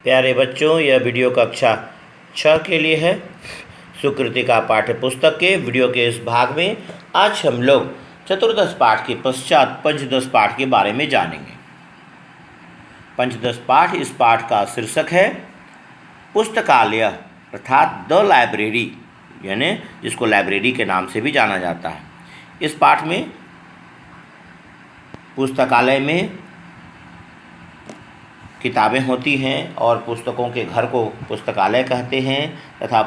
प्यारे बच्चों, यह वीडियो कक्षा 6 के लिए है। सुकृति का पाठ्य पुस्तक के वीडियो के इस भाग में आज हम लोग चतुर्दश पाठ के पश्चात पंचदश पाठ के बारे में जानेंगे। पंचदश पाठ, इस पाठ का शीर्षक है पुस्तकालय अर्थात द लाइब्रेरी, यानी जिसको लाइब्रेरी के नाम से भी जाना जाता है। इस पाठ में पुस्तकालय में किताबें होती हैं और पुस्तकों के घर को पुस्तकालय कहते हैं तथा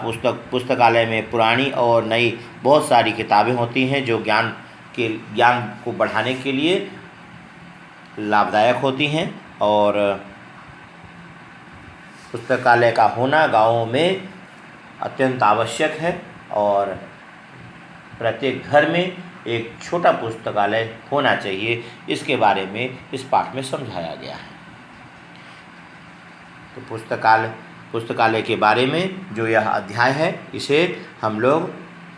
पुस्तकालय में पुरानी और नई बहुत सारी किताबें होती हैं जो ज्ञान को बढ़ाने के लिए लाभदायक होती हैं। और पुस्तकालय का होना गाँवों में अत्यंत आवश्यक है और प्रत्येक घर में एक छोटा पुस्तकालय होना चाहिए। इसके बारे में इस पाठ में समझाया गया है। तो पुस्तकालय के बारे में जो यह अध्याय है, इसे हम लोग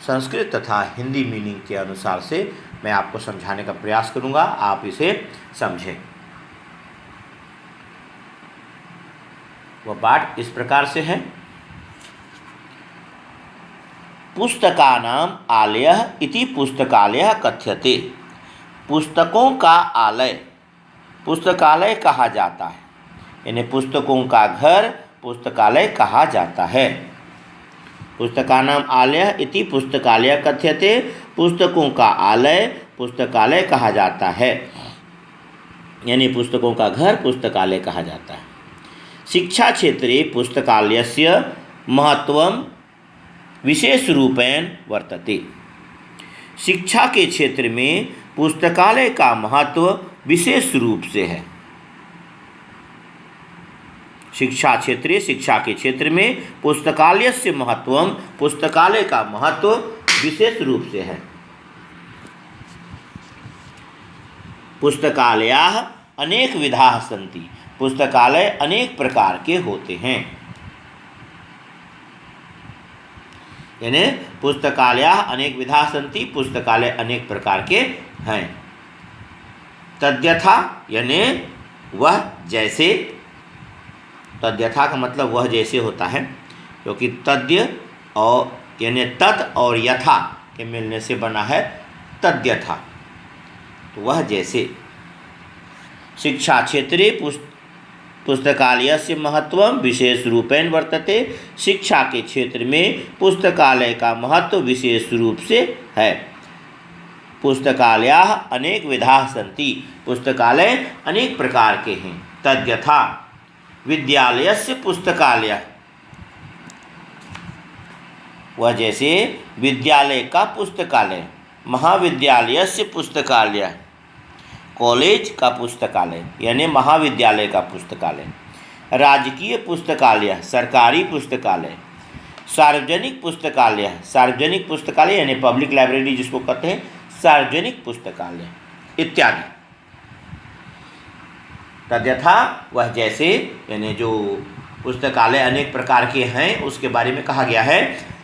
संस्कृत तथा हिंदी मीनिंग के अनुसार से मैं आपको समझाने का प्रयास करूंगा, आप इसे समझें। वह पाठ इस प्रकार से है। पुस्तकानाम आलयः इति पुस्तकालयः कथ्यते। पुस्तकों का आलय पुस्तकालय कहा जाता है, यानी पुस्तकों का घर पुस्तकालय कहा जाता है। पुस्तकानाम आलयः इति पुस्तकालयः कथ्यते। पुस्तकों का आलय पुस्तकालय कहा जाता है, यानी पुस्तकों का घर पुस्तकालय कहा जाता है। शिक्षा क्षेत्रे पुस्तकालयस्य महत्वं विशेषरूपेण वर्तते। शिक्षा के क्षेत्र में पुस्तकालय का महत्व विशेष रूप से है। शिक्षा के क्षेत्र में पुस्तकालयस्य महत्वं, पुस्तकालय का महत्व विशेष रूप से है। पुस्तकालयाः अनेक विधाः सन्ति। पुस्तकालय अनेक प्रकार के होते हैं, यानी पुस्तकालयाः अनेक विधाः सन्ति, पुस्तकालय अनेक प्रकार के हैं। तद्यथा, यानी वह जैसे, तद्यथा का मतलब वह जैसे होता है, क्योंकि तद्य और यानी तत् और यथा के मिलने से बना है तद्यथा, तो वह जैसे। शिक्षा क्षेत्रे पुस्तकालयस्य महत्वं विशेष रूपेण वर्तते। शिक्षा के क्षेत्र में पुस्तकालय का महत्व विशेष रूप से है। पुस्तकालयाः अनेक विधाः सन्ति। पुस्तकालय अनेक प्रकार के हैं। तद्यथा विद्यालयस्य पुस्तकालयः, वह जैसे विद्यालय का पुस्तकालय, महाविद्यालयस्य पुस्तकालयः, कॉलेज का पुस्तकालय यानी महाविद्यालय का पुस्तकालय, राजकीय पुस्तकालय, सरकारी पुस्तकालय, सार्वजनिक पुस्तकालय, सार्वजनिक पुस्तकालय यानी पब्लिक लाइब्रेरी जिसको कहते हैं, सार्वजनिक पुस्तकालय इत्यादि। तद्यथा वह जैसे, यानी जो पुस्तकालय अनेक प्रकार के हैं उसके बारे में कहा गया है।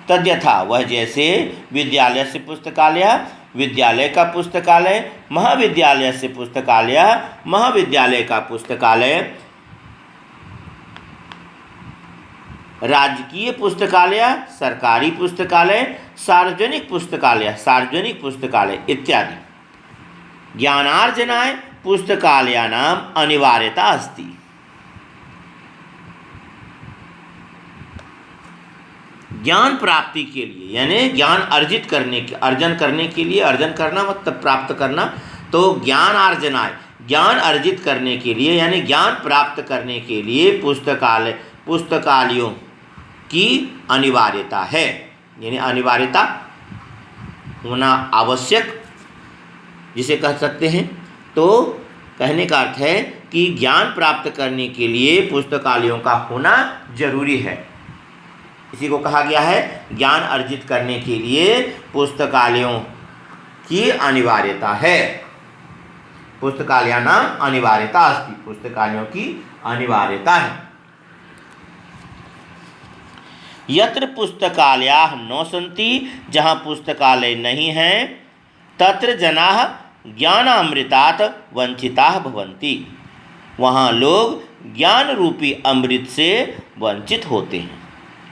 तद्यथा वह जैसे विद्यालय से पुस्तकालय, विद्यालय का पुस्तकालय, महाविद्यालय से पुस्तकालय, महाविद्यालय का पुस्तकालय, राजकीय पुस्तकालय, सरकारी पुस्तकालय, सार्वजनिक पुस्तकालय, सार्वजनिक पुस्तकालय इत्यादि। ज्ञानार्जनाय पुस्तकालयानाम अनिवार्यता अस्ति। ज्ञान प्राप्ति के लिए, यानी ज्ञान अर्जन करने के लिए, अर्जन करना मतलब प्राप्त करना, तो ज्ञानार्जनाय, ज्ञान अर्जित करने के लिए यानी ज्ञान प्राप्त करने के लिए पुस्तकालयों की अनिवार्यता है, यानी अनिवार्यता होना आवश्यक जिसे कह सकते हैं। तो कहने का अर्थ है कि ज्ञान प्राप्त करने के लिए पुस्तकालयों का होना जरूरी है। इसी को कहा गया है ज्ञान अर्जित करने के लिए पुस्तकालयों की अनिवार्यता है। पुस्तकालयानां अनिवार्यता अस्ति, पुस्तकालयों की अनिवार्यता है। यत्र पुस्तकालयाः न सन्ति, जहाँ पुस्तकालय नहीं है, तत्र जनाः ज्ञानामृतात् वंचिताः भवन्ति। वहाँ लोग ज्ञान रूपी अमृत से वंचित होते हैं।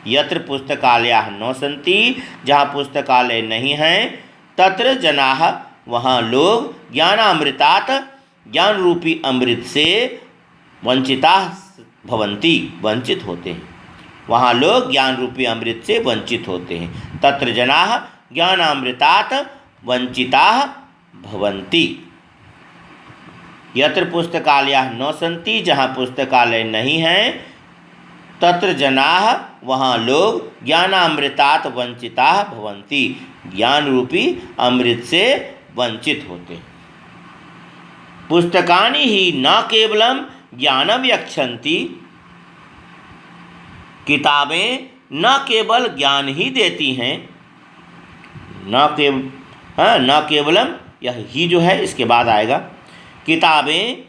यत्र पुस्तकालयाः न सन्ति, जहाँ पुस्तकालय नहीं हैं, तत्र जनाः, वहाँ लोग ज्ञानामृतात्, ज्ञान रूपी अमृत से वंचिताः भवन्ति, वंचित होते हैं। वहाँ लोग ज्ञान रूपी अमृत से वंचित होते हैं। तत्र जनाः ज्ञानामृतात् वंचिताः भवन्ति। यत्र पुस्तकालयाः न सन्ति, जहाँ पुस्तकालय नहीं हैं, तत्र जनाः, वहाँ लोग ज्ञानामृतात् वंचिताः भवन्ति, ज्ञान रूपी अमृत से वंचित होते हैं। पुस्तकानि ही न केवलं ज्ञानम यक्षन्ति, किताबें न केवल ज्ञान ही देती हैं, न केवलम, यह ही जो है इसके बाद आएगा, किताबें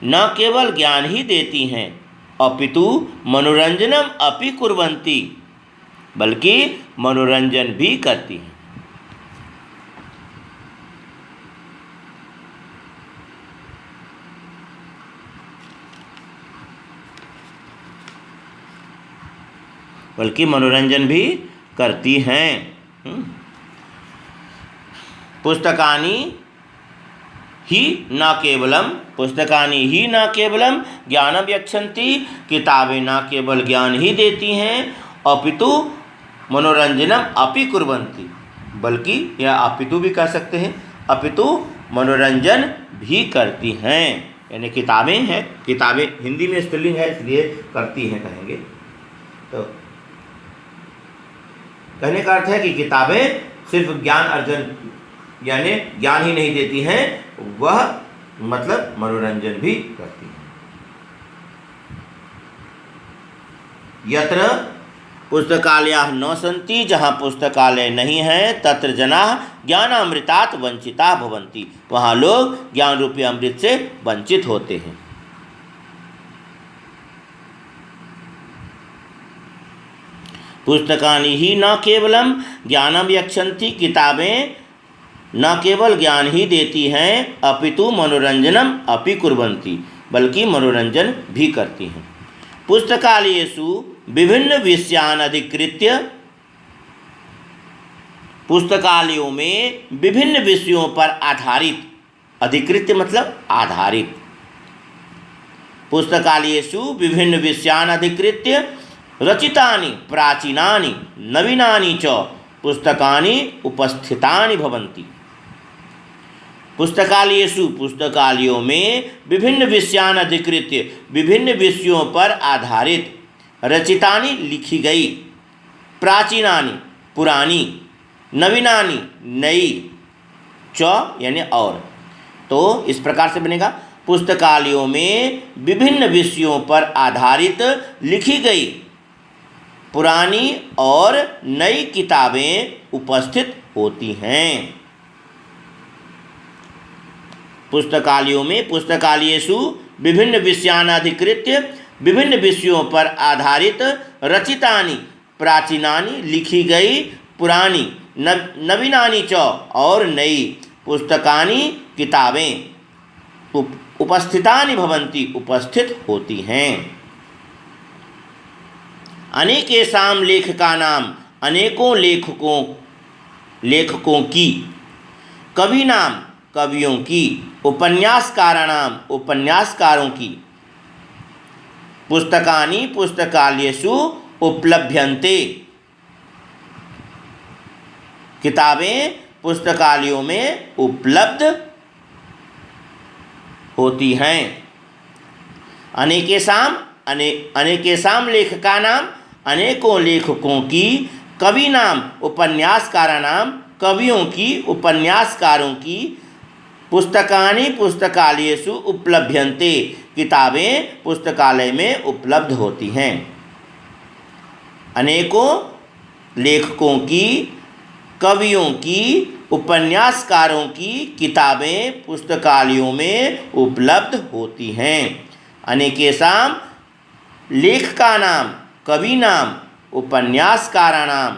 न केवल ज्ञान ही देती हैं, अपितु मनोरंजनम अपि कुर्वन्ति, बल्कि मनोरंजन भी करती हैं। बल्कि मनोरंजन भी करती हैं। पुस्तकानि ही न केवलम, पुस्तकानि ही न केवलम ज्ञानम यक्षन्ति, किताबें न केवल ज्ञान ही देती हैं, अपितु मनोरंजनम अपि कुर्वन्ति, बल्कि या अपितु भी कह सकते हैं, अपितु मनोरंजन भी करती हैं। यानी किताबें हैं, किताबें हिंदी में स्पेलिंग है इसलिए करती हैं कहेंगे। तो कहने का अर्थ है कि किताबें सिर्फ ज्ञान अर्जन यानी ज्ञान ही नहीं देती हैं, वह मतलब मनोरंजन भी करती हैं। यत्र पुस्तकालयाः न सन्ति, जहाँ पुस्तकालय नहीं हैं, तत्र जनाः ज्ञानामृतात् वंचिताः भवन्ति, वहाँ लोग ज्ञान रूपी अमृत से वंचित होते हैं। पुस्तकानि ही न केवलम ज्ञानम यक्षन्ति, किताबें न केवल ज्ञान ही देती हैं, अपितु मनोरंजनम अपि कुर्वन्ति, बल्कि मनोरंजन भी करती हैं। पुस्तकालयेषु विभिन्न विषयान् अधिकृत्य, पुस्तकालयों में विभिन्न विषयों पर आधारित, अधिकृत्य मतलब आधारित, पुस्तकालयेषु विभिन्न विषयान् अधिकृत्य रचितानि प्राचीनानि नवीनानि च पुस्तकानि उपस्थितानि भवन्ति। पुस्तकालयेषु, पुस्तकालयों में विभिन्न विषयान् अधिकृत्य, विभिन्न विषयों पर आधारित, रचितानि लिखी गई, प्राचीनानि पुरानी, नवीनानि नई, च यानी और। तो इस प्रकार से बनेगा, पुस्तकालयों में विभिन्न विषयों पर आधारित लिखी गई पुरानी और नई किताबें उपस्थित होती हैं। पुस्तकालयों में, पुस्तकालयेषु विभिन्न विषयान् अधिकृत्य, विभिन्न विषयों पर आधारित, रचितानि प्राचीनानि लिखी गई पुरानी, नवीनानि च और नई, पुस्तकानि किताबें उपस्थितानि भवन्ति उपस्थित होती हैं। अनेकेषां लेखकानां, अनेकों लेखकों की, कवीनां कवियों की, उपन्यासकाराणां उपन्यासकारों की, पुस्तकानि पुस्तकालयेषु उपलभ्यन्ते, किताबें पुस्तकालयों में उपलब्ध होती हैं। अनेकेषां लेखकानां, अनेकों लेखकों की, कवीनां उपन्यासकाराणां कवियों की, उपन्यासकारों की, पुस्तकानि पुस्तकालयेषु उपलभ्यन्ते, किताबें पुस्तकालय में उपलब्ध होती हैं। अनेकों लेखकों की, कवियों की, उपन्यासकारों की किताबें पुस्तकालयों में उपलब्ध होती हैं। अनेकेषां लेखकानां कवीनां उपन्यासकाराणां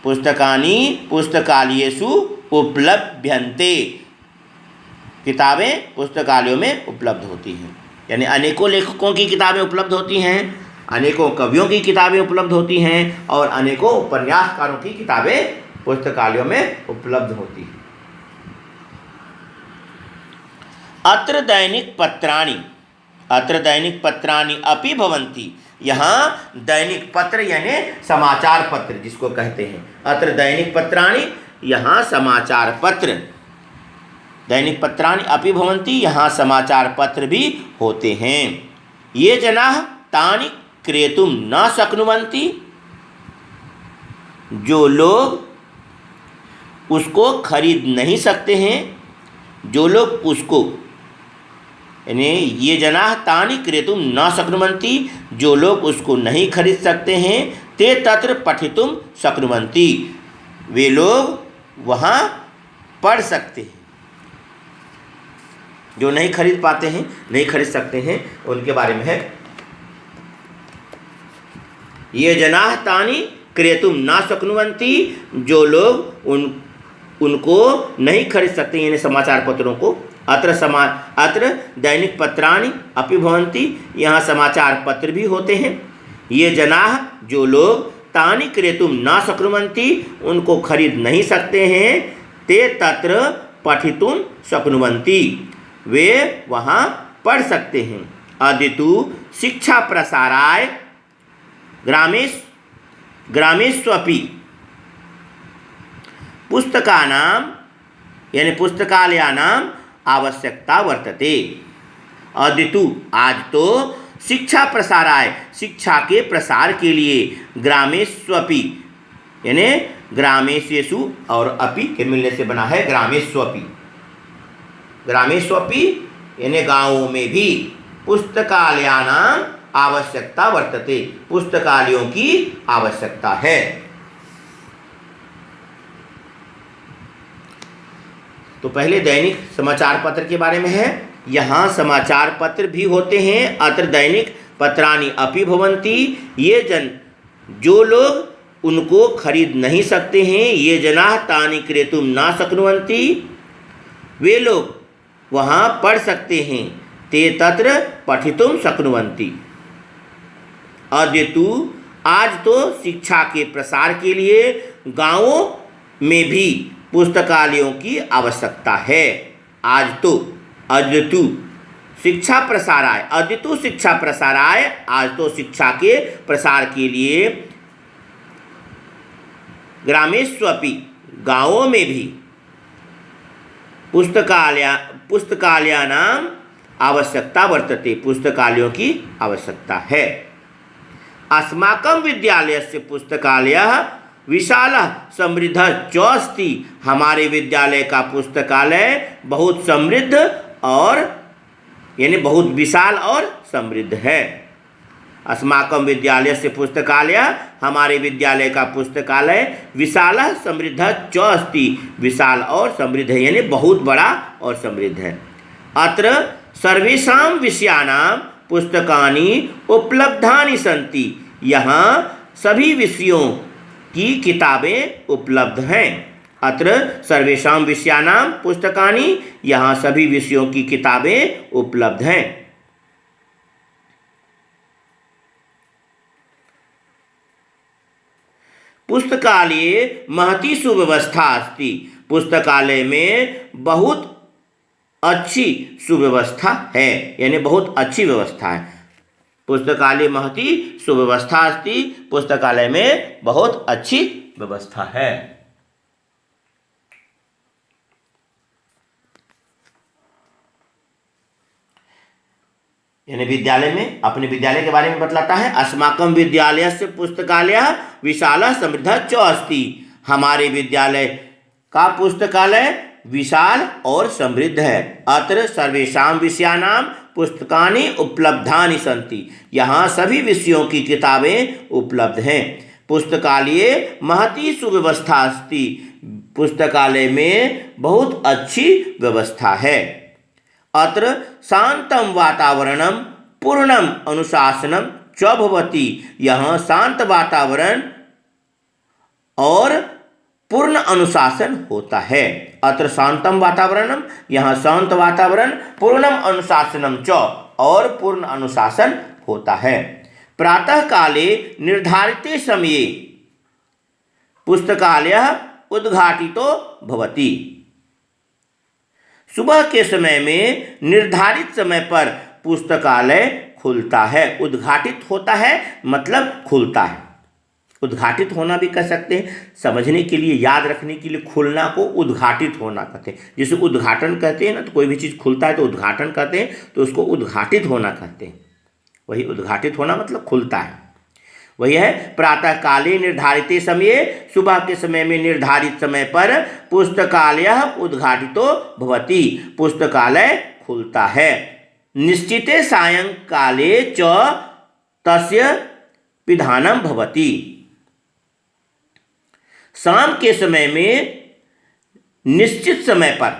पुस्तकानि पुस्तकालयेषु उपलभ्यन्ते, किताबें पुस्तकालयों में उपलब्ध होती हैं। यानी अनेकों लेखकों की किताबें उपलब्ध होती हैं, अनेकों कवियों की किताबें उपलब्ध होती हैं और अनेकों उपन्यासकारों की किताबें पुस्तकालयों में उपलब्ध होती हैं। अत्र दैनिक पत्राणि अपि भवन्ति। यहाँ दैनिक पत्र यानी समाचार पत्र जिसको कहते हैं। अत्र दैनिक पत्राणि, यहाँ समाचार पत्र। दैनिक पत्राणि अपि भवन्ति, यहाँ समाचार पत्र भी होते हैं। ये जनाः तानि क्रेतुं न शक्नुवन्ति। जो लोग उसको खरीद नहीं सकते हैं, जो लोग उसको, यानी ये जनाः तानि क्रेतुं न शक्नुवन्ति, जो लोग उसको नहीं खरीद सकते हैं, ते तत्र पठितुं शक्नुवन्ति, वे लोग वहाँ पढ़ सकते हैं। जो नहीं खरीद पाते हैं, नहीं खरीद सकते हैं, उनके बारे में है। ये जनाः तानि क्रेतुं न शक्नुवन्ति, जो लोग उनको नहीं खरीद सकते, यानी समाचार पत्रों को। अत्र दैनिक पत्राणि अपि भवन्ति, यहाँ समाचार पत्र भी होते हैं। ये जनाः, जो लोग, तानि क्रेतुं न शक्नुवन्ति, उनको खरीद नहीं सकते हैं, ते तत्र पठितुं शक्नुवन्ति, वे वहाँ पढ़ सकते हैं। अदितु शिक्षा प्रसाराय ग्रामेष्वपि पुस्तकानां यानी पुस्तकालयानां आवश्यकता वर्तते। अदितु आज तो शिक्षा प्रसाराय शिक्षा के प्रसार के लिए ग्रामेष्वपि यानी ग्रामेषु और अपि के मिलने से बना है ग्रामेष्वपि। ग्रामेष्वपि यानी गाँवों में भी पुस्तकालयानां आवश्यकता वर्तते, पुस्तकालयों की आवश्यकता है। तो पहले दैनिक समाचार पत्र के बारे में है। यहाँ समाचार पत्र भी होते हैं। अत्र दैनिक पत्राणि अपि भवन्ति, ये जो लोग उनको खरीद नहीं सकते हैं, ये जनाः तानि क्रेतुं न शक्नुवन्ति, वे लोग वहाँ पढ़ सकते हैं। ते तत्र पठितुं शक्नुवन्ति। अद्यतु आज तो शिक्षा के प्रसार के लिए गाँवों में भी पुस्तकालयों की आवश्यकता है। आज तो अद्यतु शिक्षा प्रसाराय, अद्यतु शिक्षा प्रसाराय, आज तो शिक्षा के प्रसार के लिए ग्रामेष्वपि गाँवों में भी पुस्तकालयानां आवश्यकता वर्तते, पुस्तकालयों की आवश्यकता है। अस्माकं विद्यालयस्य पुस्तकालयः विशालः समृद्धः च अस्ति। हमारे विद्यालय का पुस्तकालय बहुत समृद्ध और यानी बहुत विशाल और समृद्ध है। अस्माकं विद्यालयस्य पुस्तकालयः, हमारे विद्यालय का पुस्तकालय विशालः समृद्धः च अस्ति, विशाल और समृद्ध है यानी बहुत बड़ा और समृद्ध है। अत्र सर्वेषां विषयाणां पुस्तकानि उपलब्धानि सन्ति। यहाँ सभी विषयों की किताबें उपलब्ध हैं। अत्र सर्वेषां विषयाणां पुस्तकानि, यहाँ सभी विषयों की किताबें उपलब्ध हैं। पुस्तकालये महती सुव्यवस्था अस्ति। पुस्तकालय में बहुत अच्छी सुव्यवस्था है यानी बहुत अच्छी व्यवस्था है। पुस्तकालय महती सुव्यवस्था अस्ति, पुस्तकालय में बहुत अच्छी व्यवस्था है। यानी विद्यालय में अपने विद्यालय के बारे में बतलाता है। अस्माकं विद्यालयस्य पुस्तकालयः विशालः समृद्धः च अस्ति। हमारे विद्यालय का पुस्तकालय विशाल और समृद्ध है। अत्र सर्वेषां विषयाणां पुस्तकानि उपलब्धानि सन्ति। यहाँ सभी विषयों की किताबें उपलब्ध हैं। पुस्तकालये महती सुव्यवस्था अस्ति। पुस्तकालय में बहुत अच्छी व्यवस्था है। अत्र शांतं वातावरणं पूर्णं अनुशासनं च भवति। यहाँ शांत वातावरण और पूर्ण अनुशासन होता है। अत्र शांतम वातावरणम, यहाँ शांत वातावरण, पूर्णम अनुशासनम च और पूर्ण अनुशासन होता है। प्रातः काले निर्धारिते समये पुस्तकालयः उद्घाटितो भवति। सुबह के समय में निर्धारित समय पर पुस्तकालय खुलता है। उद्घाटित होता है मतलब खुलता है। उद्घाटित होना भी कह सकते हैं, समझने के लिए, याद रखने के लिए खुलना को उद्घाटित होना कहते हैं। जिसे उद्घाटन कहते हैं ना, तो कोई भी चीज़ खुलता है तो उद्घाटन कहते हैं, तो उसको उद्घाटित होना कहते हैं। वही उद्घाटित होना मतलब खुलता है, वही है। प्रातः काले निर्धारिते समये, सुबह के समय में निर्धारित समय पर पुस्तकालयः उद्घाटितो भवति, पुस्तकालय खुलता है। निश्चिते सायंकाले च तस्य पिधानं भवति, शाम के समय में निश्चित समय पर,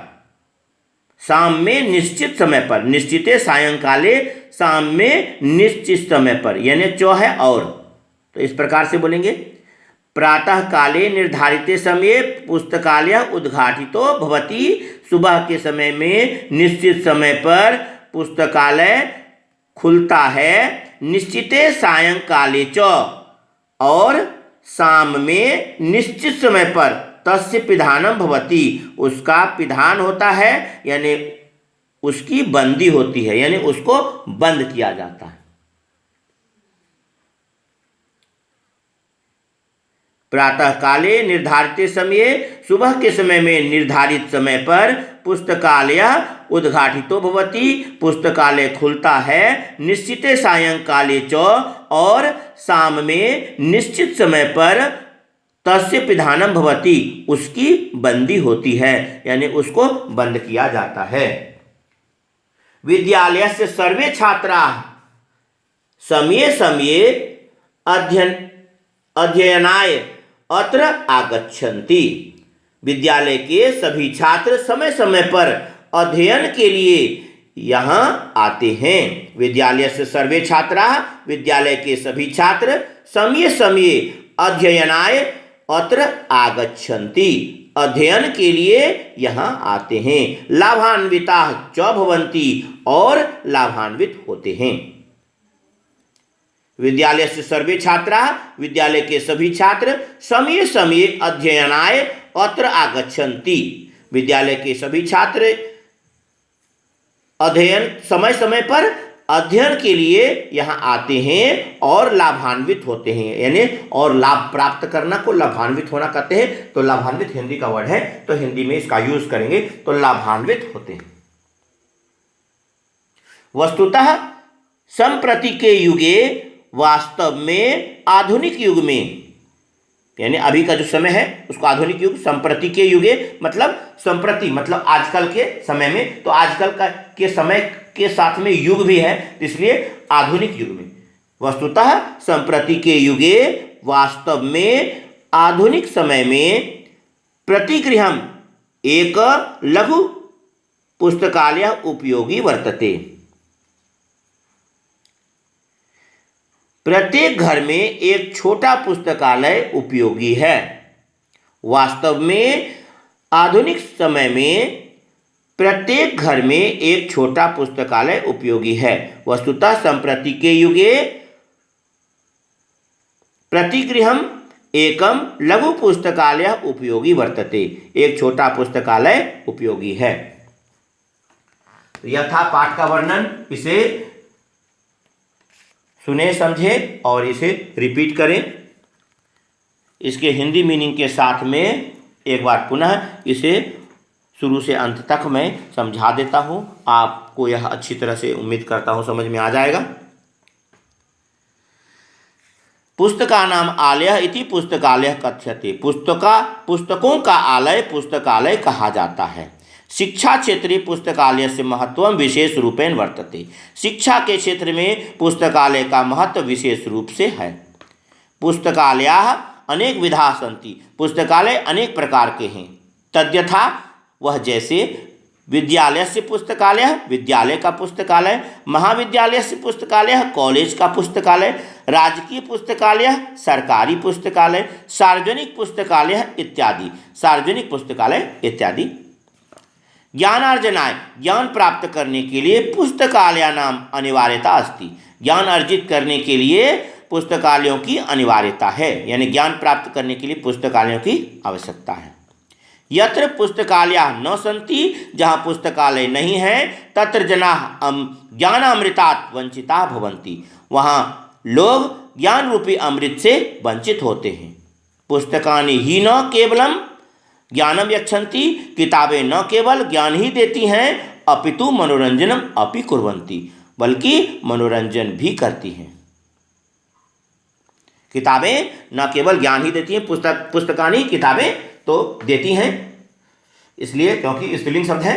शाम में निश्चित समय पर, निश्चिते सायंकाले, शाम में निश्चित समय पर, यानी चौ है और, तो इस प्रकार से बोलेंगे। प्रातः काले निर्धारिते समये पुस्तकालय उद्घाटितो भवति, सुबह के समय में निश्चित समय पर पुस्तकालय खुलता है। निश्चिते सायंकाले च, और शाम में निश्चित समय पर तस्य पिधानं भवति, उसका पिधान होता है, यानी उसकी बंदी होती है, यानी उसको बंद किया जाता है। प्रातः काले निर्धारित समये, सुबह के समय में निर्धारित समय पर पुस्तकालय उद्घाटितो भवति, पुस्तकालय खुलता है। निश्चिते सायंकाले च, और शाम में निश्चित समय पर तस्य पिधानं भवति, उसकी बंदी होती है, यानी उसको बंद किया जाता है। विद्यालयस्य सर्वे छात्राः समये समये अध्ययनाय अत्र आगच्छन्ति, विद्यालय के सभी छात्र समय समय पर अध्ययन के लिए यहाँ आते हैं। विद्यालय से सर्वे छात्राः, विद्यालय के सभी छात्र समये समये अध्ययनाय अत्र आगच्छन्ति, अध्ययन के लिए यहाँ आते हैं। लाभान्विताः च भवन्ति, और लाभान्वित होते हैं। विद्यालय से सर्वे छात्राः, विद्यालय के सभी छात्र समये समये अध्ययनाय अत्र आगच्छन्ति, विद्यालय के सभी छात्र अध्ययन, समय समय पर अध्ययन के लिए यहाँ आते हैं और लाभान्वित होते हैं, यानी और लाभ प्राप्त करना को लाभान्वित होना कहते हैं। तो लाभान्वित हिंदी का वर्ड है, तो हिंदी में इसका यूज करेंगे तो लाभान्वित होते हैं। वस्तुतः संप्रति के युगे, वास्तव में आधुनिक युग में, यानी अभी का जो समय है उसको आधुनिक युग, संप्रति के युगे मतलब संप्रति मतलब आजकल के समय में, तो आजकल का के समय के साथ में युग भी है, इसलिए आधुनिक युग में। वस्तुतः संप्रति के युगे, वास्तव में आधुनिक समय में प्रतिगृहम् एक लघु पुस्तकालय उपयोगी वर्तते, प्रत्येक घर में एक छोटा पुस्तकालय उपयोगी है। वास्तव में आधुनिक समय में प्रत्येक घर में एक छोटा पुस्तकालय उपयोगी है। वस्तुतः संप्रति के युगे प्रतिगृहम् एकम लघु पुस्तकालय उपयोगी वर्तते, एक छोटा पुस्तकालय उपयोगी है। यह था पाठ का वर्णन, इसे सुने समझे और इसे रिपीट करें। इसके हिंदी मीनिंग के साथ में एक बार पुनः इसे शुरू से अंत तक मैं समझा देता हूँ। आपको यह अच्छी तरह से, उम्मीद करता हूँ, समझ में आ जाएगा। पुस्तकानाम आलयः इति पुस्तकालयः कथ्यते, पुस्तकों का आलय पुस्तकालय कहा जाता है। शिक्षा क्षेत्रे पुस्तकालयस्य महत्वं विशेष रूपेण वर्तते, शिक्षा के क्षेत्र में पुस्तकालय का महत्व विशेष रूप से है। पुस्तकालयाः अनेक विधाः सन्ति, पुस्तकालय अनेक प्रकार के हैं। तद्यथा, वह जैसे विद्यालयस्य पुस्तकालयः विद्यालय का पुस्तकालय, महाविद्यालयस्य पुस्तकालयः कॉलेज का पुस्तकालय, राजकीय पुस्तकालयः सरकारी पुस्तकालय, सार्वजनिक पुस्तकालयः इत्यादि, सार्वजनिक पुस्तकालय इत्यादि। ज्ञानार्जनाय ज्ञान प्राप्त करने के लिए पुस्तकालयानाम अनिवार्यता अस्ति। ज्ञान अर्जित करने के लिए पुस्तकालयों की अनिवार्यता है, यानी ज्ञान प्राप्त करने के लिए पुस्तकालयों की आवश्यकता है। यत्र पुस्तकालयाः न सन्ति, जहाँ पुस्तकालय नहीं है, तत्र जनाः ज्ञानामृतात् वंचिताः भवन्ति, वहाँ लोग ज्ञान रूपी अमृत से वंचित होते हैं। पुस्तकानि ही न केवलम ज्ञानम यच्छन्ति, किताबें न केवल ज्ञान ही देती हैं, अपितु मनोरंजनम अपि कुर्वन्ति, बल्कि मनोरंजन भी करती हैं। किताबें न केवल ज्ञान ही देती हैं, पुस्तकानि किताबें तो देती हैं, इसलिए क्योंकि स्त्रीलिंग शब्द है।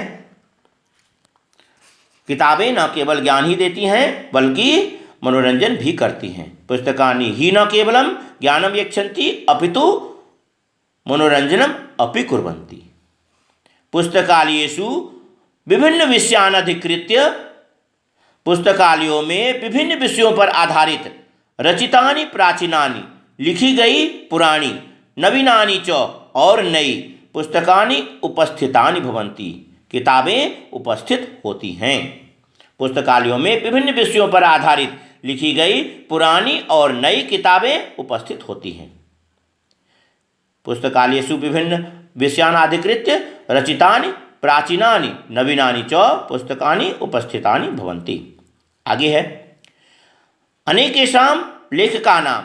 किताबें न केवल ज्ञान ही देती हैं बल्कि मनोरंजन भी करती हैं। पुस्तकानि ही न केवलम ज्ञानम यच्छन्ति अपितु मनोरंजनम अपि कुर्वन्ति। पुस्तकालयेषु विभिन्न विषयान् अधिकृत्य, पुस्तकालयों में विभिन्न विषयों पर आधारित रचितानि प्राचीनानि, लिखी गई पुरानी, नवीनानि च और नई पुस्तकानि उपस्थितानि भवन्ति, किताबें उपस्थित होती हैं। पुस्तकालयों में विभिन्न विषयों पर आधारित लिखी गई पुरानी और नई किताबें उपस्थित होती हैं। पुस्तकालयेषु विभिन्न विषयान् अधिकृत्य रचितानि प्राचीनानि नवीनानि च पुस्तकानि उपस्थितानि भवन्ति। आगे है, अनेकेषां लेखकानां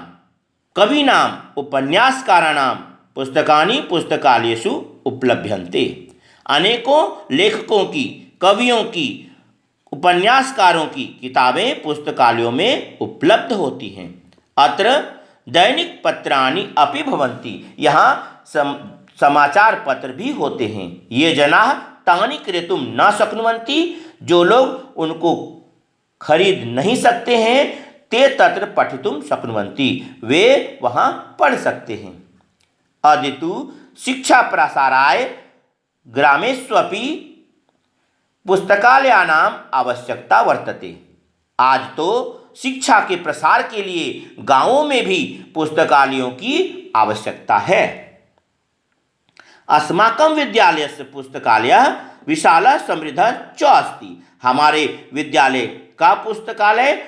कवीनां उपन्यासकाराणां पुस्तकानि पुस्तकालयेषु उपलभ्यन्ते। अनेकों लेखकों की, कवियों की, उपन्यासकारों की किताबें पुस्तकालयों में उपलब्ध होती हैं। अत्र दैनिक पत्राणि अपि भवन्ति, यहाँ समाचार पत्र भी होते हैं। ये जनाः तानि क्रेतुं न शक्नुवन्ति, जो लोग उनको खरीद नहीं सकते हैं, ते तत्र पठितुं शक्नुवन्ति, वे वहाँ पढ़ सकते हैं। अदितु शिक्षा प्रसाराय ग्रामेष्वपि पुस्तकालयानाम आवश्यकता वर्तते। आज तो शिक्षा के प्रसार के लिए गांवों में भी पुस्तकालयों की आवश्यकता है। अस्माकं विद्यालयस्य पुस्तकालयः विशालः समृद्धः च अस्ति। हमारे विद्यालय का पुस्तकालय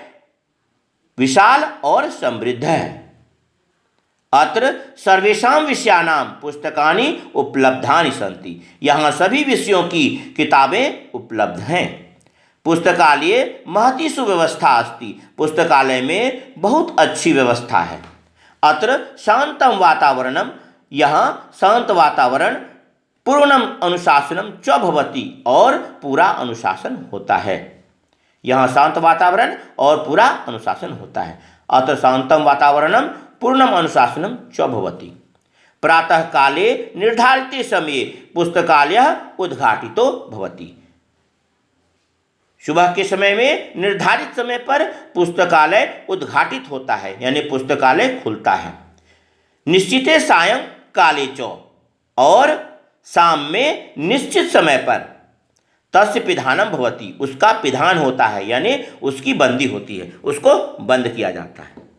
विशाल और समृद्ध है। अत्र सर्वेषां विषयाणां पुस्तकानि उपलब्धानि सन्ति, यहाँ सभी विषयों की किताबें उपलब्ध हैं। पुस्तकालये महती सुव्यवस्था अस्ति, पुस्तकालय में बहुत अच्छी व्यवस्था है। अत्र शांतं वातावरणम, यहाँ शांत वातावरण, पूर्णम अनुशासनम च भवति, और पूरा अनुशासन होता है। यहाँ शांत वातावरण और पूरा अनुशासन होता है। अत्र शांतं वातावरणम पूर्णम अनुशासनम च भवति। प्रातः काले निर्धारिते समये पुस्तकालयः उद्घाटितो भवति। सुबह के समय में निर्धारित समय पर पुस्तकालय उद्घाटित होता है, यानी पुस्तकालय खुलता है। निश्चिते सायं काले च, और शाम में निश्चित समय पर तस्य पिधानम भवति, उसका पिधान होता है, यानी उसकी बंदी होती है, उसको बंद किया जाता है।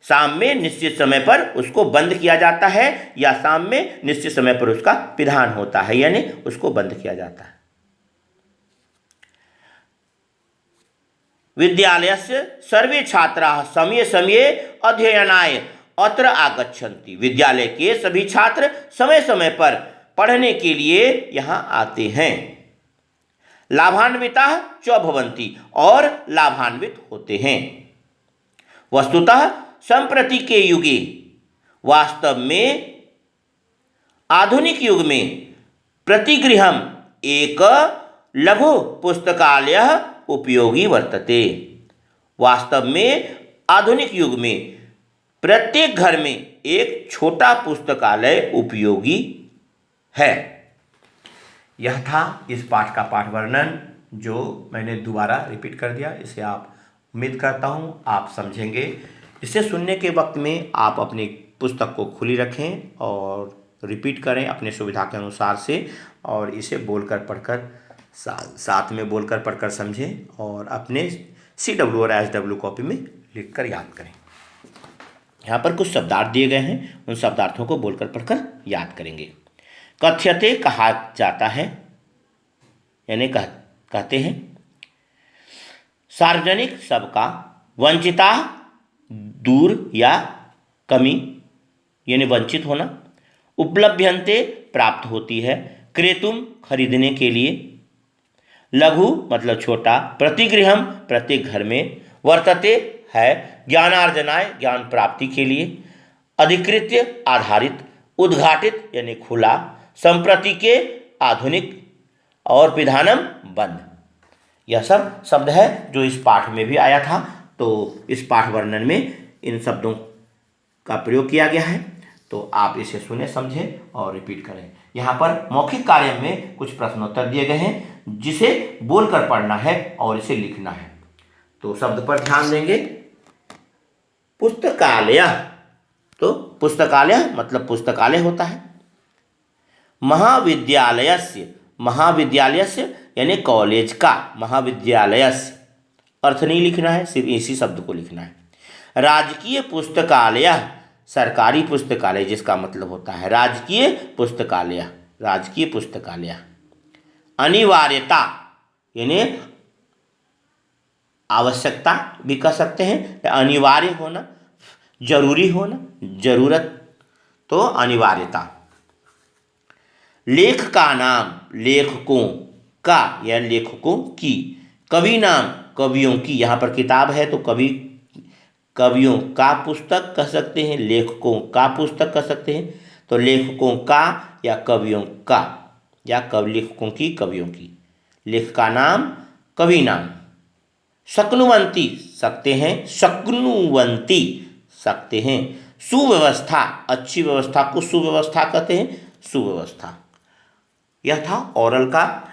शाम में निश्चित समय पर उसको बंद किया जाता है, या शाम में निश्चित समय पर उसका पिधान होता है, यानी उसको बंद किया जाता है। विद्यालयस्य सर्वे छात्राः समये समये अध्ययनाय अत्र आगच्छन्ति। विद्यालय के सभी छात्र समय समय पर पढ़ने के लिए यहाँ आते हैं। लाभान्विताः च भवन्ति, और लाभान्वित होते हैं। वस्तुतः संप्रति के युगे, वास्तव में आधुनिक युग में, प्रतिगृहम एक लघु पुस्तकालयः उपयोगी वर्तते। वास्तव में आधुनिक युग में प्रत्येक घर में एक छोटा पुस्तकालय उपयोगी है। यह था इस पाठ का पाठ वर्णन, जो मैंने दोबारा रिपीट कर दिया। इसे आप, उम्मीद करता हूँ आप समझेंगे। इसे सुनने के वक्त में आप अपनी पुस्तक को खुली रखें और रिपीट करें अपने सुविधा के अनुसार से, और इसे बोलकर पढ़कर साथ में बोलकर पढ़कर समझें, और अपने CW और SW कॉपी में लिखकर याद करें। यहाँ पर कुछ शब्दार्थ दिए गए हैं, उन शब्दार्थों को बोलकर पढ़कर याद करेंगे। कथ्यते कहा जाता है, यानी कहते हैं। सार्वजनिक सबका, वंचिता दूर या कमी यानी वंचित होना, उपलभ्यन्ते प्राप्त होती है, क्रेतुम खरीदने के लिए, लघु मतलब छोटा, प्रतिगृहम प्रत्येक घर में, वर्तते है, ज्ञानार्जनाय ज्ञान प्राप्ति के लिए, अधिकृत्य आधारित, उद्घाटित यानी खुला, संप्रति के आधुनिक और विधानम बंद। यह सब शब्द है जो इस पाठ में भी आया था। तो इस पाठ वर्णन में इन शब्दों का प्रयोग किया गया है। तो आप इसे सुने, समझें और रिपीट करें। यहाँ पर मौखिक कार्य में कुछ प्रश्नोत्तर दिए गए हैं जिसे बोलकर पढ़ना है और इसे लिखना है। तो शब्द पर ध्यान देंगे। पुस्तकालय, तो पुस्तकालय मतलब पुस्तकालय होता है। महाविद्यालयस्य, महाविद्यालयस्य यानी कॉलेज का, महाविद्यालयस्य अर्थ नहीं लिखना है, सिर्फ इसी शब्द को लिखना है। राजकीय पुस्तकालय, सरकारी पुस्तकालय जिसका मतलब होता है राजकीय पुस्तकालय, राजकीय पुस्तकालय। अनिवार्यता यानी आवश्यकता भी कह सकते हैं, अनिवार्य होना, जरूरी होना, जरूरत, तो अनिवार्यता। लेख का नाम, लेखकों का या लेखकों की। कवि नाम, कवियों की। यहाँ पर किताब है तो कवि, कवियों का पुस्तक कह सकते हैं, लेखकों का पुस्तक कह सकते हैं। तो लेखकों का या कवियों का, या लेखकों की, कवियों की। लेख का नाम, कवि नाम। शक्नुवंती सकते हैं, शक्नुवंती सकते हैं। सुव्यवस्था, अच्छी व्यवस्था को सुव्यवस्था कहते हैं, सुव्यवस्था। यह था ओरल का।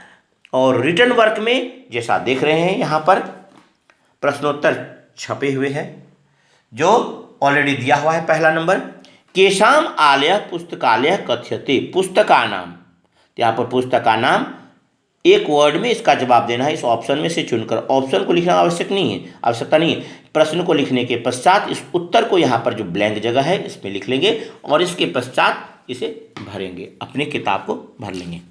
और रिटन वर्क में जैसा देख रहे हैं यहाँ पर प्रश्नोत्तर छपे हुए हैं जो ऑलरेडी दिया हुआ है। पहला नंबर, केशाम आलय पुस्तकालय कथ्यते, पुस्तका नाम। यहाँ पर पुस्तका नाम एक वर्ड में इसका जवाब देना है, इस ऑप्शन में से चुनकर। ऑप्शन को लिखना आवश्यक नहीं है, आवश्यकता नहीं है। प्रश्न को लिखने के पश्चात इस उत्तर को यहाँ पर जो ब्लैंक जगह है इसमें लिख लेंगे और इसके पश्चात इसे भरेंगे, अपनी किताब को भर लेंगे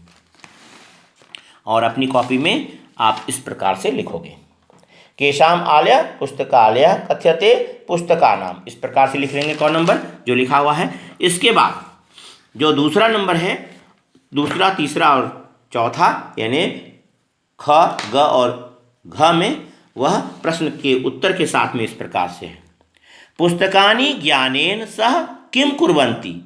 और अपनी कॉपी में आप इस प्रकार से लिखोगे। केशाम आलय पुस्तकालय कथ्यते पुस्तका नाम, इस प्रकार से लिख लेंगे। कौन नंबर जो लिखा हुआ है। इसके बाद जो दूसरा नंबर है, दूसरा, तीसरा और चौथा यानी ख, ग और घ में, वह प्रश्न के उत्तर के साथ में इस प्रकार से है। पुस्तकानि ज्ञानेन सह किम कुर्वन्ति,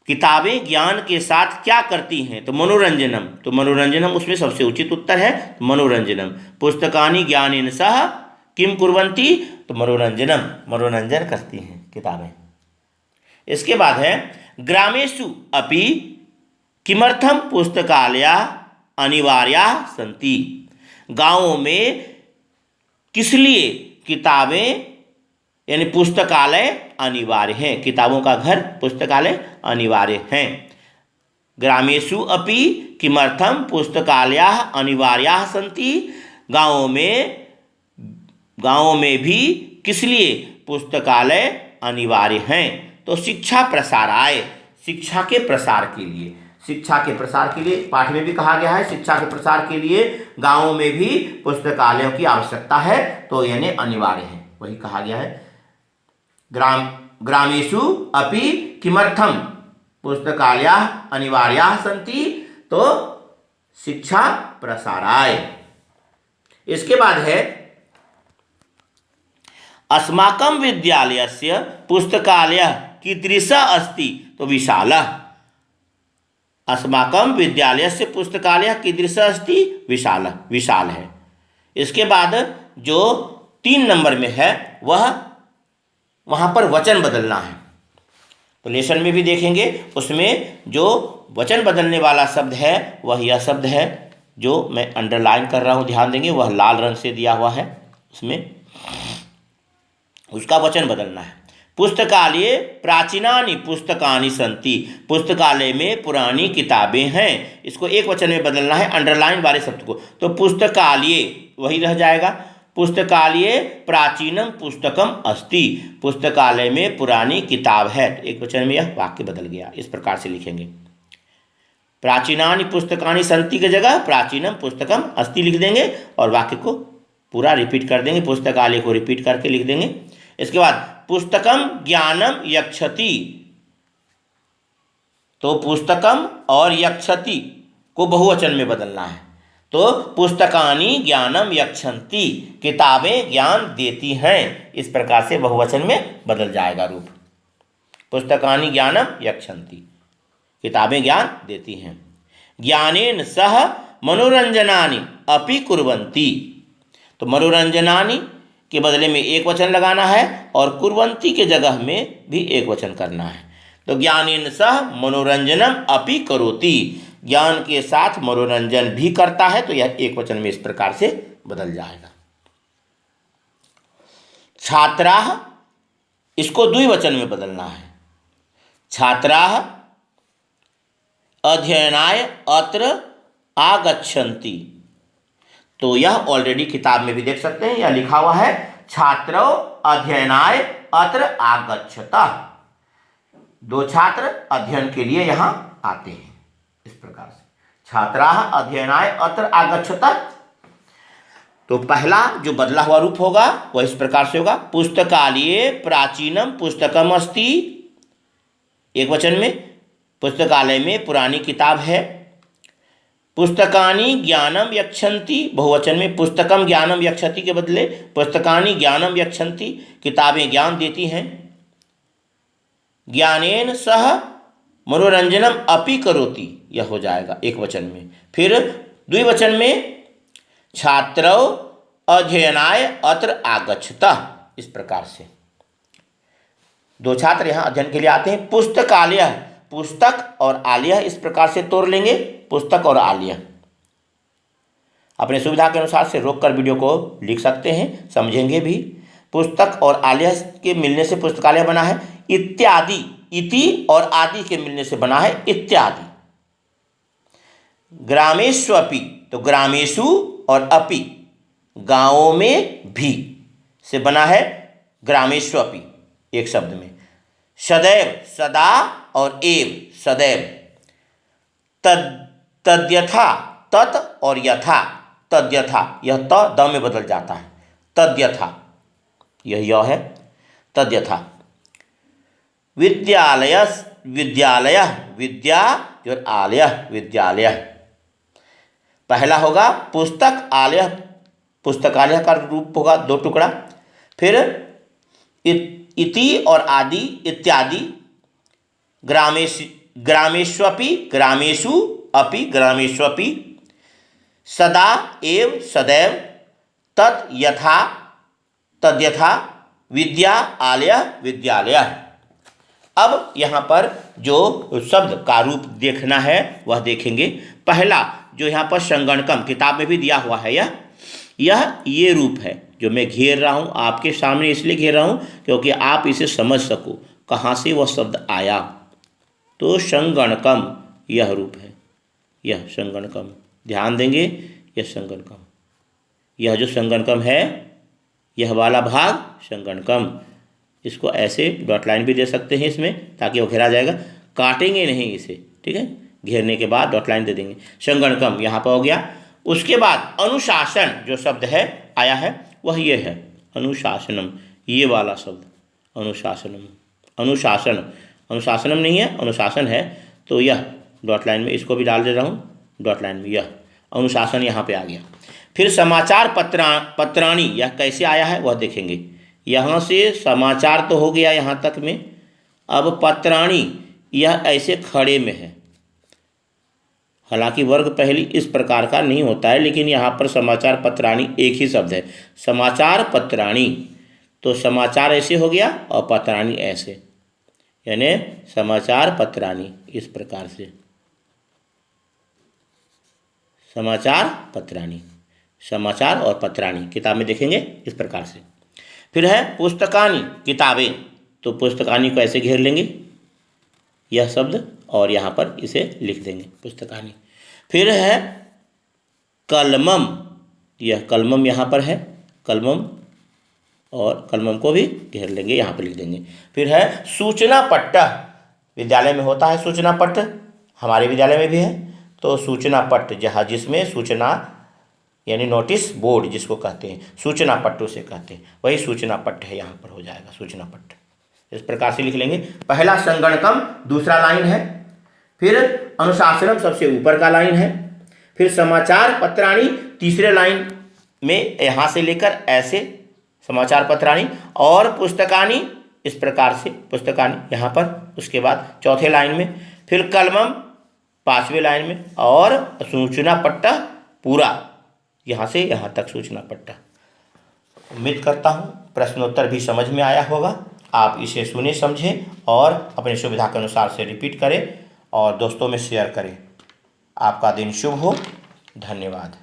किताबें ज्ञान के साथ क्या करती हैं। तो मनोरंजनम, तो मनोरंजनम उसमें सबसे उचित उत्तर है, मनोरंजनम। पुस्तकानि ज्ञानेन सह किम कुर्वन्ति, तो मनोरंजनम, मनोरंजन करती हैं किताबें। इसके बाद है ग्रामेषु अपि किमर्थम पुस्तकालया अनिवार्या सन्ति, गाँवों में किस लिए किताबें यानी पुस्तकालय अनिवार्य हैं, किताबों का घर पुस्तकालय अनिवार्य हैं। ग्रामेषु अपि किमर्थम पुस्तकालया अनिवार्या सन्ति, गाँवों में भी किस लिए पुस्तकालय अनिवार्य हैं। तो शिक्षा प्रसाराय, शिक्षा के प्रसार के लिए, शिक्षा के प्रसार के लिए पाठ में भी कहा गया है, शिक्षा के प्रसार के लिए गाँवों में भी पुस्तकालयों की आवश्यकता है, तो यानी अनिवार्य है, वही कहा गया है। ग्रामेषु अपि किमर्थम पुस्तकालया अनिवार्या सन्ति, तो शिक्षा प्रसाराय। इसके बाद है अस्माकं विद्यालयस्य पुस्तकालयः कीदृशः अस्ति, तो विशालः। अस्माकं विद्यालयस्य पुस्तकालयः कीदृशः अस्ति, विशालः, विशाल है। इसके बाद जो 3 नंबर में है वहाँ पर वचन बदलना है। तो लेसन में भी देखेंगे, उसमें जो वचन बदलने वाला शब्द है वह यह शब्द है जो मैं अंडरलाइन कर रहा हूँ, ध्यान देंगे, वह लाल रंग से दिया हुआ है, उसमें उसका वचन बदलना है। पुस्तकालये प्राचीनानि पुस्तकानि सन्ति, पुस्तकालय में पुरानी किताबें हैं, इसको एक वचन में बदलना है, अंडरलाइन वाले शब्द को। तो पुस्तकालये वही रह जाएगा, पुस्तकालये प्राचीनम पुस्तकम अस्ति, पुस्तकालय में पुरानी किताब है, एक वचन में यह वाक्य बदल गया। इस प्रकार से लिखेंगे। प्राचीनानि पुस्तकानि सन्ति की जगह प्राचीनम पुस्तकम अस्ति लिख देंगे और वाक्य को पूरा रिपीट कर देंगे, पुस्तकालय को रिपीट करके लिख देंगे। इसके बाद पुस्तकम ज्ञानम यक्षति, तो पुस्तकम और यक्षति को बहुवचन में बदलना है। तो पुस्तकानि ज्ञानम यक्षन्ति, किताबें ज्ञान देती हैं, इस प्रकार से बहुवचन में बदल जाएगा रूप। पुस्तकानि ज्ञानम यक्षन्ति, किताबें ज्ञान देती हैं। ज्ञानेन सह मनोरंजनानि अपि कुर्वन्ति, तो मनोरंजनानि के बदले में एक वचन लगाना है और कुर्वन्ति के जगह में भी एक वचन करना है। तो ज्ञानेन सह मनोरंजनम अपि करोति, ज्ञान के साथ मनोरंजन भी करता है, तो यह एक वचन में इस प्रकार से बदल जाएगा। छात्राः, इसको द्विवचन में बदलना है। छात्राः अध्ययनाय अत्र आगच्छन्ति, तो यह ऑलरेडी किताब में भी देख सकते हैं, यह लिखा हुआ है छात्रौ अध्ययनाय अत्र आगच्छतः, दो छात्र अध्ययन के लिए यहाँ आते हैं। इस प्रकार से छात्राः अध्ययनाय अत्र आगच्छतः, तो पहला जो बदला हुआ रूप होगा वह इस प्रकार से होगा, पुस्तकालये प्राचीनम पुस्तकम अस्ति, एक वचन में, पुस्तकालय में पुरानी किताब है। पुस्तकानि ज्ञानम यक्षन्ति, बहुवचन में, पुस्तकम ज्ञानम यक्षति के बदले पुस्तकानि ज्ञानम यक्षन्ति, किताबें ज्ञान देती हैं। ज्ञानेन सह मनोरंजनम अपि करोति, यह हो जाएगा एक वचन में। फिर द्विवचन में छात्रौ अध्ययनाय अत्र आगच्छतः, इस प्रकार से दो छात्र यहाँ अध्ययन के लिए आते हैं। पुस्तकालय, पुस्तक और आलय इस प्रकार से तोड़ लेंगे, पुस्तक और आलय। अपने सुविधा के अनुसार से रोक कर वीडियो को लिख सकते हैं, समझेंगे भी। पुस्तक और आलय के मिलने से पुस्तकालय बना है। इत्यादि, इति और आदि के मिलने से बना है इत्यादि। ग्रामेष्वपि, तो ग्रामेषु और अपि, गांवों में भी से बना है ग्रामेष्वपि, एक शब्द में। सदैव, सदा और एव, सदैव। तद्यथा, तत् और यथा, तद्यथा, यह त द में बदल जाता है, तद्यथा, यह य है, तद्यथा। विद्यालय, विद्यालय, विद्या और आलय, विद्यालय। पहला होगा पुस्तक आलय, पुस्तकालय का रूप होगा दो टुकड़ा। फिर इति और आदि, इत्यादि। ग्रामेष्वपि, ग्रामेषु अपि, ग्रामेष्वपि। सदा एव, सदैव। तत् यथा, तद्यथा। विद्या आलय, विद्यालय। अब यहाँ पर जो शब्द का रूप देखना है वह देखेंगे। पहला जो यहाँ पर संगणकम किताब में भी दिया हुआ है, ये रूप है जो मैं घेर रहा हूँ आपके सामने, इसलिए घेर रहा हूँ क्योंकि आप इसे समझ सको कहाँ से वह शब्द आया। तो संगणकम यह रूप है, यह संगणकम, ध्यान देंगे, यह संगणकम, यह जो संगणकम है, यह वाला भाग संगणकम। इसको ऐसे डॉट लाइन भी दे सकते हैं इसमें, ताकि वो घेरा जाएगा, काटेंगे नहीं इसे, ठीक है। घेरने के बाद डॉट लाइन दे देंगे। संगणकम यहाँ पर हो गया। उसके बाद अनुशासन जो शब्द है आया है वह ये है, अनुशासनम, ये वाला शब्द अनुशासनम, अनुशासन, अनुशासनम नहीं है, अनुशासन है। तो यह डॉट लाइन में, इसको भी डाल दे रहा हूँ डॉट लाइन में, यह अनुशासन यहाँ पे आ गया। फिर समाचार पत्राणी, यह कैसे आया है वह देखेंगे। यहाँ से समाचार तो हो गया यहाँ तक में, अब पत्राणी यह ऐसे खड़े में है। हालांकि वर्ग पहली इस प्रकार का नहीं होता है, लेकिन यहाँ पर समाचार पत्राणी एक ही शब्द है, समाचार पत्राणी। तो समाचार ऐसे हो गया और पत्राणी ऐसे, यानी समाचार पत्राणी, इस प्रकार से समाचार पत्राणी, समाचार और पत्राणी किताब में देखेंगे इस प्रकार से। फिर है पुस्तकानी, किताबें, तो पुस्तकानी को ऐसे घेर लेंगे यह शब्द और यहाँ पर इसे लिख देंगे पुस्तकानी। फिर है कलमम, यह कलमम यहाँ पर है, कलमम, और कलमम को भी घेर लेंगे, यहाँ पर लिख देंगे। फिर है सूचना पट्ट, विद्यालय में होता है सूचना पट्ट, हमारे विद्यालय में भी है। तो सूचना पट्ट जहाँ जिसमें सूचना यानी नोटिस बोर्ड जिसको कहते हैं, सूचना पट्ट उसे कहते हैं, वही सूचना पट्ट है, यहाँ पर हो जाएगा सूचना पट्ट। इस प्रकार से लिख लेंगे। पहला संगणकम दूसरा लाइन है, फिर अनुशासनम सबसे ऊपर का लाइन है, फिर समाचार पत्राणि तीसरे लाइन में यहाँ से लेकर ऐसे समाचार पत्राणि, और पुस्तकानि इस प्रकार से पुस्तकानि यहाँ पर, उसके बाद चौथे लाइन में, फिर कलमम पांचवें लाइन में, और सूचना पट्टा पूरा यहाँ से यहाँ तक सूचना पट्टा। उम्मीद करता हूँ प्रश्नोत्तर भी समझ में आया होगा। आप इसे सुने समझें और अपनी सुविधा के अनुसार से रिपीट करें और दोस्तों में शेयर करें। आपका दिन शुभ हो। धन्यवाद।